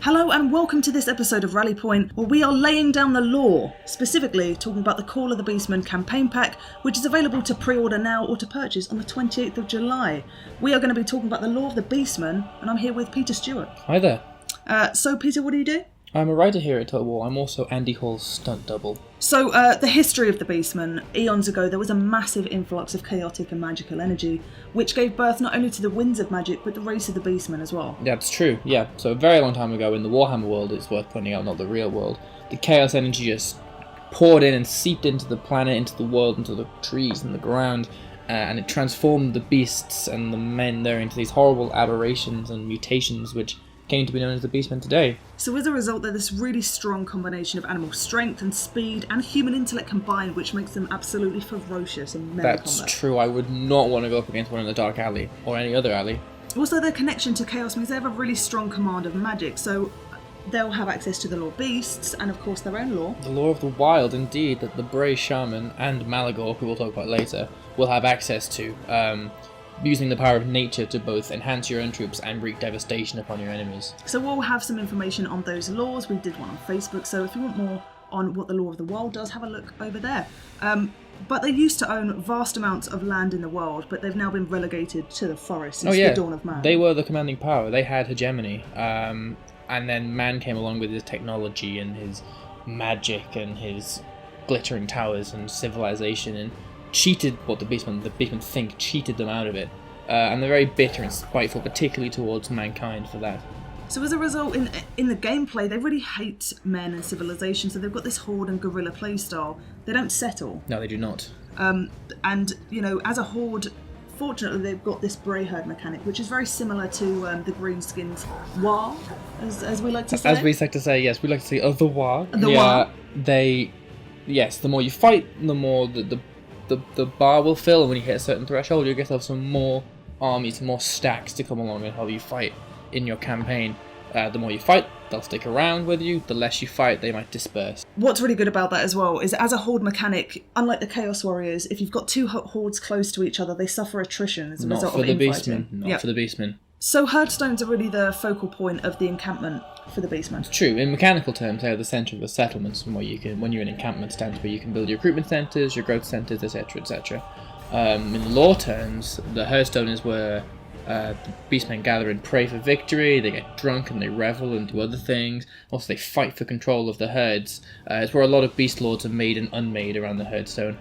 Hello and welcome to this episode of Rally Point, where we are laying down the lore, specifically talking about the Call of the Beastmen campaign pack, which is available to pre-order now or to purchase on the 28th of July. We are going to be talking about the lore of the Beastmen, and I'm here with Peter Stewart. Hi there. So Peter, what do you do? I'm a writer here at Total War. I'm also Andy Hall's stunt double. So, the history of the Beastmen. Eons ago, there was a massive influx of chaotic and magical energy, which gave birth not only to the winds of magic, but the race of the Beastmen as well. Yeah, it's true. Yeah, so a very long time ago in the Warhammer world, it's worth pointing out, not the real world, the chaos energy just poured in and seeped into the planet, into the world, into the trees and the ground, and it transformed the beasts and the men there into these horrible aberrations and mutations, which came to be known as the Beastmen today. So as a result, they're this really strong combination of animal strength and speed and human intellect combined, which makes them absolutely ferocious in melee That's combat. true. I would not want to go up against one in the Dark Alley, or any other alley. Also, their connection to chaos means they have a really strong command of magic, so they'll have access to the lore beasts and, of course, their own lore. The lore of the wild, indeed, that the Bray Shaman and Malagor, who we'll talk about later, will have access to, using the power of nature to both enhance your own troops and wreak devastation upon your enemies. So we'll have some information on those laws. We did one on Facebook, so if you want more on what the lore of the wild does, have a look over there. But they used to own vast amounts of land in the world, but they've now been relegated to the forest since the dawn of man. They were the commanding power. They had hegemony. And then man came along with his technology and his magic and his glittering towers and civilization and cheated what the Beastmen think cheated them out of it. And they're very bitter and spiteful, particularly towards mankind for that. So as a result, in the gameplay, they really hate men and civilization, so they've got this horde and guerrilla playstyle. They don't settle. No, they do not. And, you know, as a horde, fortunately, they've got this Bray herd mechanic, which is very similar to the Greenskins' War, as we like to say. As we like to say, yes, we like to say, the War. The War. Yes, the more you fight, the more the bar will fill, and when you hit a certain threshold, you'll get yourself some more armies, more stacks to come along and help you fight in your campaign. The more you fight, they'll stick around with you. The less you fight, they might disperse. What's really good about that as well is, as a horde mechanic, unlike the Chaos Warriors, if you've got two hordes close to each other, they suffer attrition as a result of infighting. Not for the Beastmen. So herdstones are really the focal point of the encampment for the Beastmen. It's true. In mechanical terms, they are the centre of the settlements, where you can, when you're in encampment stands, where you can build your recruitment centres, your growth centres, etc., etc. In lore terms, the herdstone is where the Beastmen gather and pray for victory. They get drunk and they revel and do other things. Also, they fight for control of the herds. It's where a lot of beast lords are made and unmade around the herdstone.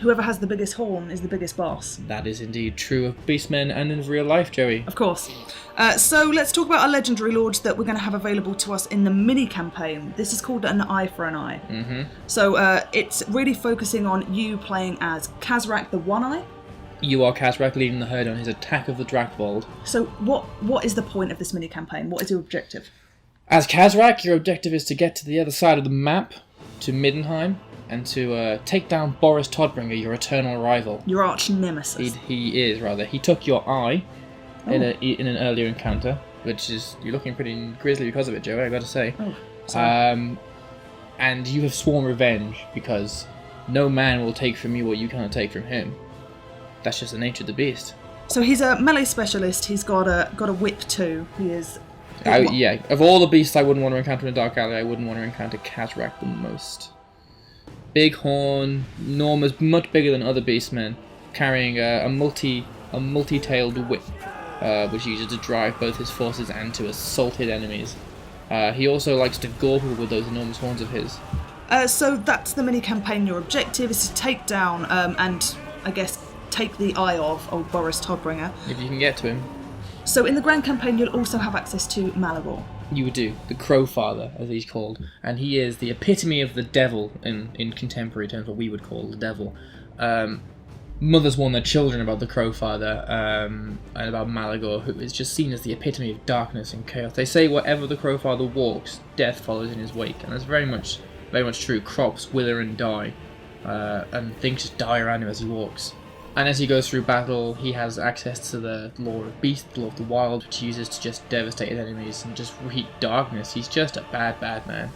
Whoever has the biggest horn is the biggest boss. That is indeed true of Beastmen and in real life, Joey. Of course. So let's talk about our legendary lords that we're going to have available to us in the mini campaign. This is called an Eye for an Eye. Mm-hmm. So it's really focusing on you playing as Kazrak the One Eye. You are Kazrak leading the herd on his attack of the Drakvold. So what is the point of this mini campaign? What is your objective? As Kazrak, your objective is to get to the other side of the map, to Middenheim, and to take down Boris Todbringer, your eternal rival. Your arch nemesis. He is, rather. He took your eye in an earlier encounter, which is, you're looking pretty grisly because of it, Joey, I gotta say. Oh, sorry. And you have sworn revenge, because no man will take from you what you cannot take from him. That's just the nature of the beast. So he's a melee specialist. He's got a whip too. He is. Of all the beasts I wouldn't want to encounter in a Dark Alley, I wouldn't want to encounter Kazrak the most. Big horn, enormous, much bigger than other beastmen, carrying a multi-tailed whip, which he uses to drive both his forces and to assault his enemies. He also likes to gore people with those enormous horns of his. So that's the mini campaign. Your objective is to take down and I guess take the eye of old Boris Todbringer. If you can get to him. So in the grand campaign, you'll also have access to Malagor. You do, the Crowfather, as he's called, and he is the epitome of the devil in contemporary terms, what we would call the devil. Mothers warn their children about the Crowfather and about Malagor, who is just seen as the epitome of darkness and chaos. They say wherever the Crowfather walks, death follows in his wake, and that's very much true. Crops wither and die, and things just die around him as he walks. And as he goes through battle, he has access to the lore of beast, the lore of the wild, which he uses to just devastate his enemies and just wreak darkness. He's just a bad, bad man.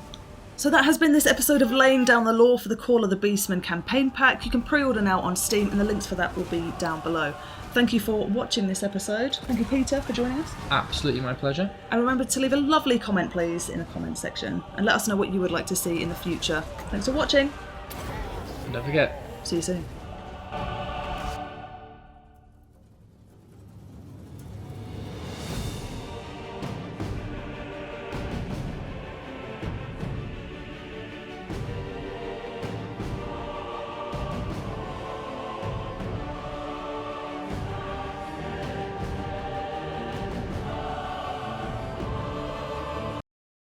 So that has been this episode of laying down the lore for the Call of the Beastmen campaign pack. You can pre-order now on Steam, and the links for that will be down below. Thank you for watching this episode. Thank you, Peter, for joining us. Absolutely my pleasure. And remember to leave a lovely comment, please, in the comment section, and let us know what you would like to see in the future. Thanks for watching. And don't forget, See you soon.